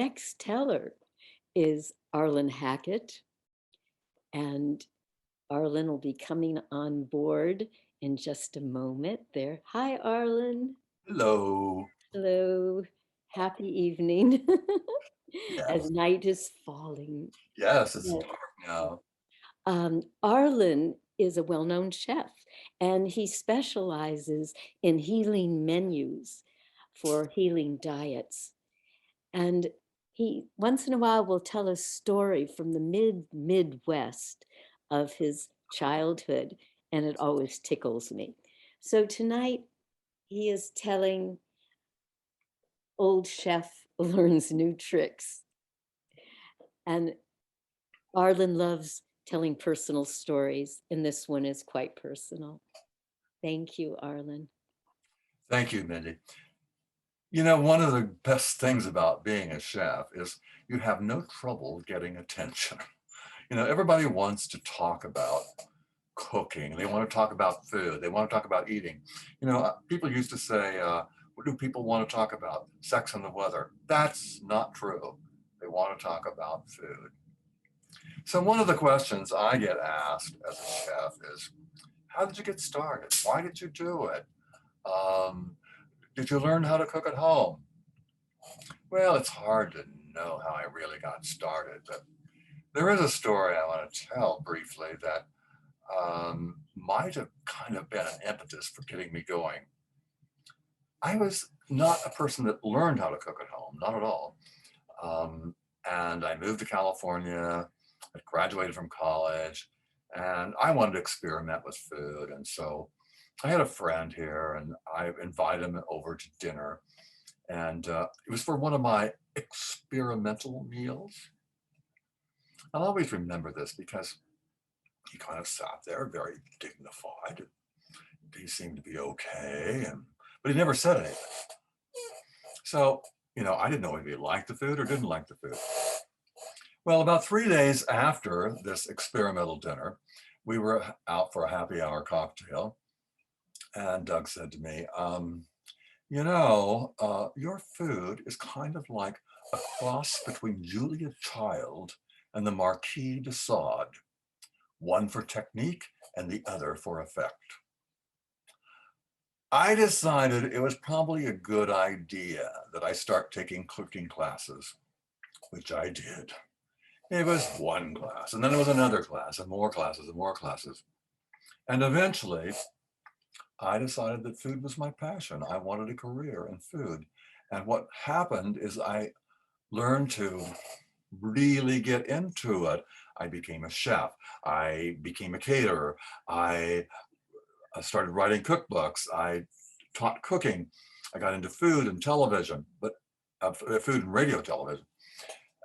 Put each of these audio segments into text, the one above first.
Next teller is Arlyn Hackett, and Arlen will be coming on board in just a moment there. Hi, Arlen. Hello. Hello. Happy evening Yes. as night is falling. Yes, it's Yes. dark now. Arlen is a well-known chef, and he specializes in healing menus for healing diets. And he once in a while will tell a story from the Midwest of his childhood, and it always tickles me. So tonight he is telling old chef learns new tricks. And Arlen loves telling personal stories, and this one is quite personal. Thank you, Arlen. Thank you, Mindy. You know, one of the best things about being a chef is you have no trouble getting attention. You know, everybody wants to talk about cooking. They want to talk about food. They want to talk about eating. You know, people used to say, what do people want to talk about? Sex and the weather. That's not true. They want to talk about food. So one of the questions I get asked as a chef is, how did you get started? Why did you do it? Um, did you learn how to cook at home? Well, it's hard to know how I really got started, but there is a story I want to tell briefly that might have kind of been an impetus for getting me going. I was not a person that learned how to cook at home, not at all. Um, and I moved to California, I graduated from college, and I wanted to experiment with food. And so I had a friend here and I invited him over to dinner. And it was for one of my experimental meals. I'll always remember this because he kind of sat there very dignified. He seemed to be okay, but he never said anything. So, you know, I didn't know if he liked the food or didn't like the food. Well, about 3 days after this experimental dinner, we were out for a happy hour cocktail. And Doug said to me, your food is kind of like a cross between Julia Child and the Marquis de Sade, one for technique and the other for effect. I decided it was probably a good idea that I start taking cooking classes, which I did. It was one class, and then it was another class, and more classes, and more classes. And eventually, I decided that food was my passion. I wanted a career in food. And what happened is I learned to really get into it. I became a chef. I became a caterer. I started writing cookbooks. I taught cooking. I got into food and television, but food and radio television.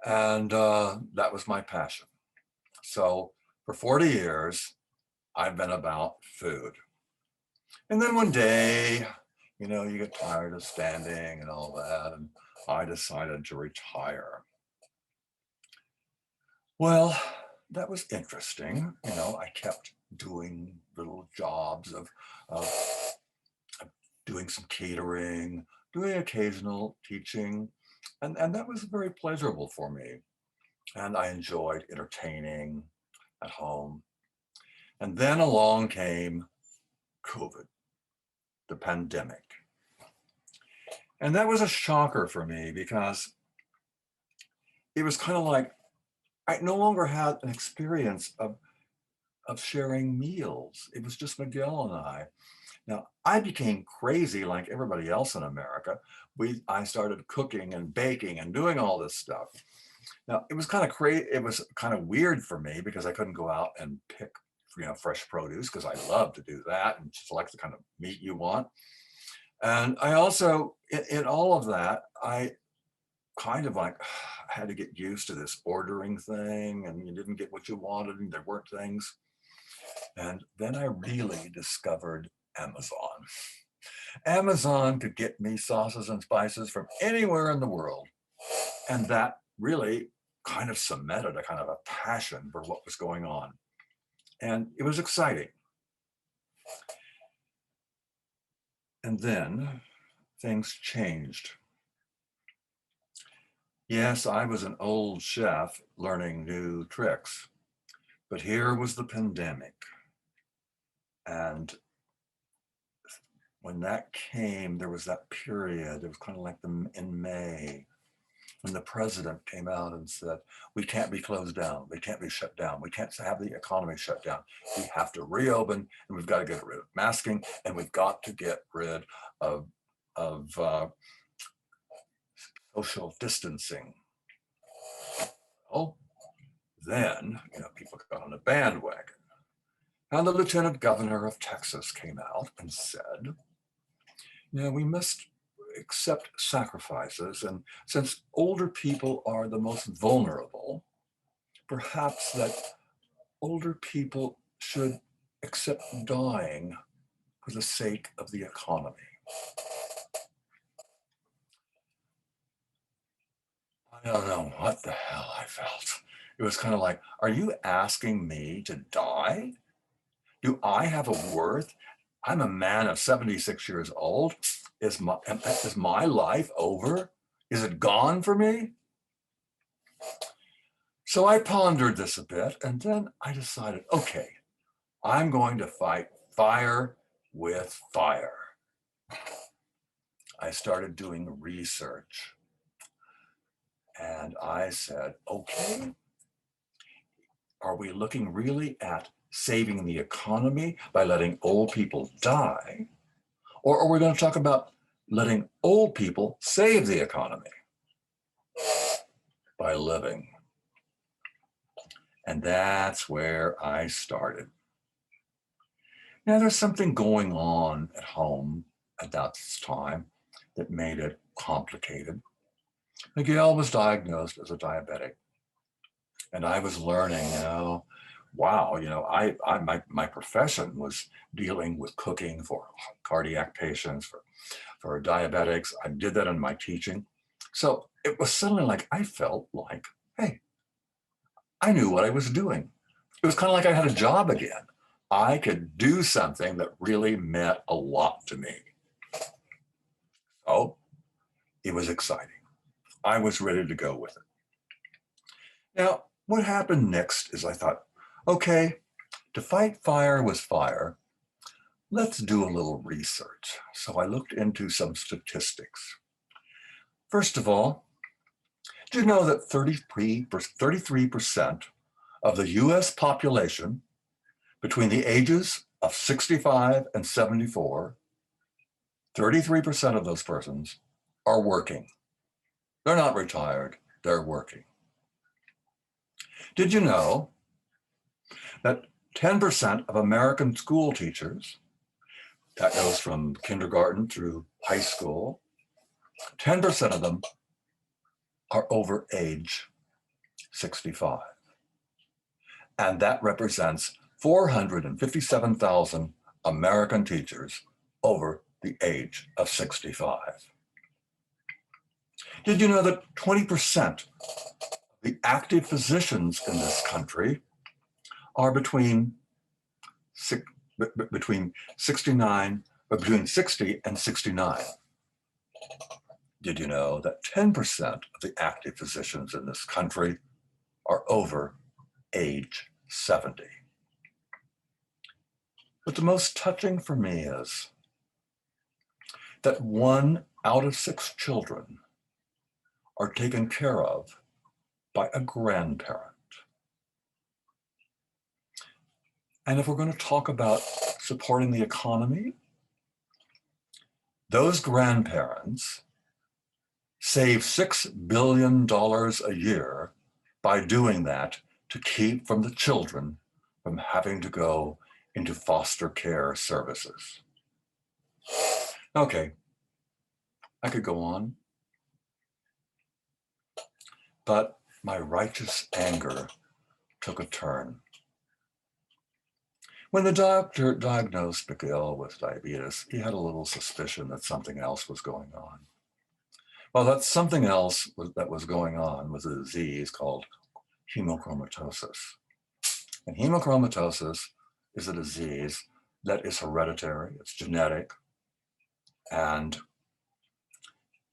And that was my passion. So for 40 years, I've been about food. And then one day, you know, you get tired of standing and all that, and I decided to retire. Well, that was interesting. You know, I kept doing little jobs of doing some catering, doing occasional teaching, and that was very pleasurable for me. And I enjoyed entertaining at home. And then along came COVID, the pandemic. And that was a shocker for me because it was kind of like I no longer had an experience of sharing meals. It was just Miguel and I. Now, I became crazy like everybody else in America. I started cooking and baking and doing all this stuff. Now, it was kind of crazy. It was kind of weird for me because I couldn't go out and pick, you know, fresh produce because I love to do that and select the kind of meat you want. And I also, in all of that, I kind of like had to get used to this ordering thing, and you didn't get what you wanted and there weren't things. And then I really discovered Amazon. Amazon could get me sauces and spices from anywhere in the world. And that really kind of cemented a kind of a passion for what was going on. And it was exciting. And then things changed. Yes, I was an old chef learning new tricks, but here was the pandemic. And when that came, there was that period, it was kind of like in May, when the president came out and said, we can't be closed down, we can't be shut down, we can't have the economy shut down. We have to reopen, and we've got to get rid of masking, and we've got to get rid of, of social distancing. Oh, then, people got on a bandwagon. And the lieutenant governor of Texas came out and said, we must accept sacrifices. And since older people are the most vulnerable, perhaps that older people should accept dying for the sake of the economy. I don't know what the hell I felt. It was kind of like, are you asking me to die? Do I have a worth? I'm a man of 76 years old. Is my life over? Is it gone for me? So I pondered this a bit, and then I decided, okay, I'm going to fight fire with fire. I started doing research, and I said, okay, are we looking really at saving the economy by letting old people die? Or are we going to talk about letting old people save the economy by living? And that's where I started. Now, there's something going on at home at that time that made it complicated. Miguel was diagnosed as a diabetic, and I was learning, wow, my profession was dealing with cooking for cardiac patients, for diabetics. I did that in my teaching. So it was suddenly like, I felt like, hey, I knew what I was doing. It was kind of like I had a job again. I could do something that really meant a lot to me. So it was exciting. I was ready to go with it. Now, what happened next is I thought, okay, to fight fire with fire, let's do a little research. So I looked into some statistics. First of all, do you know that 33% of the US population between the ages of 65 and 74, 33% of those persons are working. They're not retired, they're working. Did you know that 10% of American school teachers, that goes from kindergarten through high school, 10% of them are over age 65. And that represents 457,000 American teachers over the age of 65. Did you know that 20% of the active physicians in this country are between 69, between 60 and 69? Did you know that 10% of the active physicians in this country are over age 70? But the most touching for me is that 1 out of 6 children are taken care of by a grandparent. And if we're going to talk about supporting the economy, those grandparents save $6 billion a year by doing that to keep from the children from having to go into foster care services. Okay, I could go on, but my righteous anger took a turn. When the doctor diagnosed Miguel with diabetes, he had a little suspicion that something else was going on. Well, that something else that was going on was a disease called hemochromatosis. And hemochromatosis is a disease that is hereditary, it's genetic, and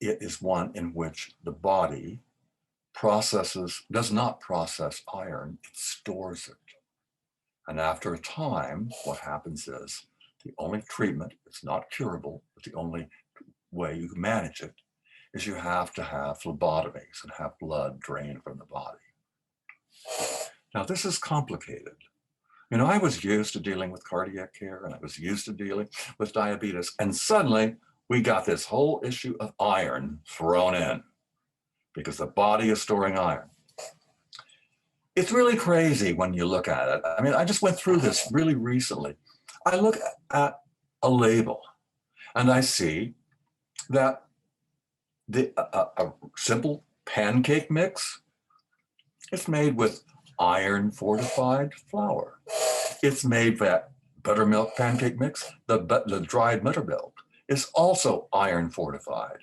it is one in which the body does not process iron, it stores it. And after a time, what happens is the only treatment, it's not curable, but the only way you can manage it is you have to have phlebotomies and have blood drained from the body. Now, this is complicated. I was used to dealing with cardiac care and I was used to dealing with diabetes. And suddenly we got this whole issue of iron thrown in because the body is storing iron. It's really crazy when you look at it. I mean, I just went through this really recently. I look at a label and I see that a simple pancake mix, it's made with iron fortified flour. It's made that buttermilk pancake mix, the dried buttermilk is also iron fortified.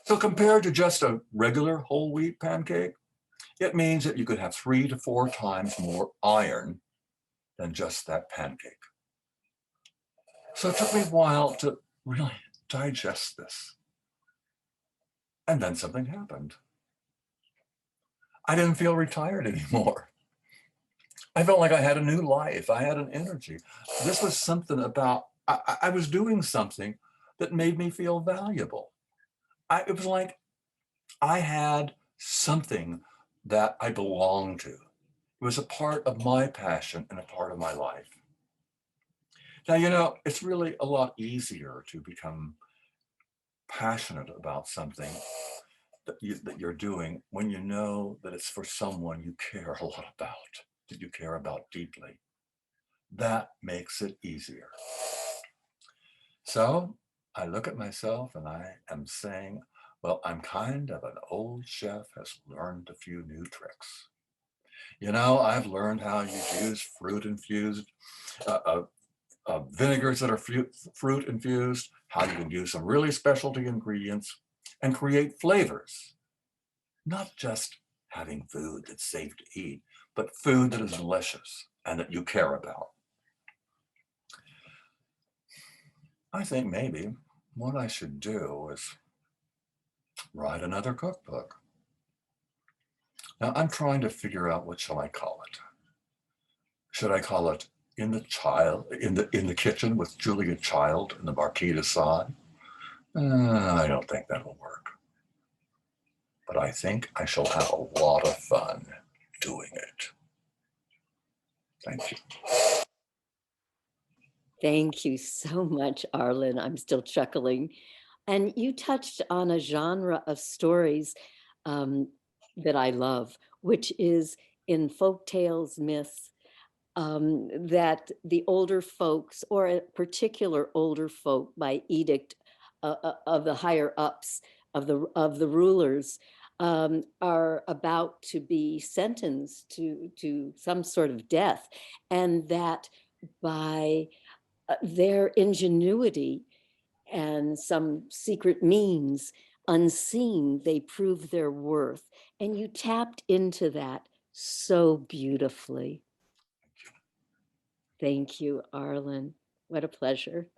So compared to just a regular whole wheat pancake, it means that you could have 3 to 4 times more iron than just that pancake. So it took me a while to really digest this. And then something happened. I didn't feel retired anymore. I felt like I had a new life. I had an energy. This was something about, I was doing something that made me feel valuable. It was like I had something that I belonged to. It was a part of my passion and a part of my life. Now, it's really a lot easier to become passionate about something that you're doing when you know that it's for someone you care a lot about, that you care about deeply. That makes it easier. So I look at myself and I am saying, well, I'm kind of an old chef has learned a few new tricks. I've learned how you use fruit infused vinegars that are fruit infused, how you can use some really specialty ingredients and create flavors. Not just having food that's safe to eat, but food that is delicious and that you care about. I think maybe what I should do is write another cookbook. Now I'm trying to figure out what shall I call it. Should I call it in the kitchen with Julia Child and the Marquis de Sade? I don't think that'll work. But I think I shall have a lot of fun doing it. Thank you. Thank you so much, Arlen. I'm still chuckling. And you touched on a genre of stories that I love, which is in folk tales, myths, that the older folks, or a particular older folk by edict of the higher ups of the rulers, are about to be sentenced to some sort of death, and that by their ingenuity and some secret means unseen, they prove their worth. And you tapped into that so beautifully. Thank you, Arlen. What a pleasure.